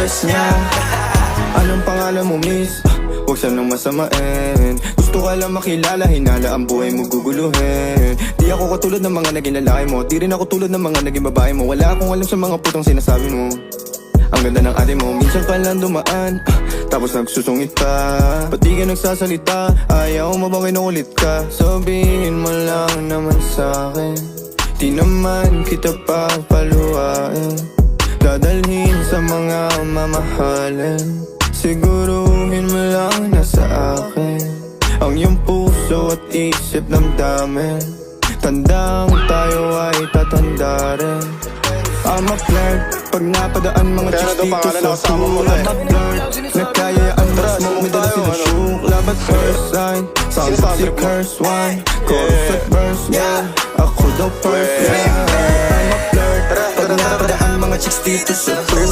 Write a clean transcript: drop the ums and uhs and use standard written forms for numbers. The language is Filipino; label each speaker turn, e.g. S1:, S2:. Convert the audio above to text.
S1: first niya. Anong pangalan mo, miss? Huwag sanang masamain. Gusto ka lang makilala, hinala ang buhay mo guguluhin. Di ako katulad ng mga naging lalaki mo, di rin ako tulad ng mga naging babae mo. Wala akong alam sa mga putong sinasabi mo. Ang ganda ng ate mo, minsan ka lang dumaan, tapos nagsusungit pa. Ba't di ka nagsasalita? Ayaw mo bang kinukulit ka? Sabihin mo lang naman sa'kin, di naman kita papaluhain. Dadalhin sa mga mamahalin. Siguruhin mo lang na sa akin ang iyong puso at isip damdamin. Tandang tayo ay tatanda rin. I'm a flirt, pag napadaan mga chicks dito sa pool. I'm a flirt, nagkayaan mas mo, may dala sila shook. Love at first sight, sound of the curse one. Chorus at verse, yeah, ako daw first, yeah. I'm a flirt, pag napadaan mga chicks dito sa pool.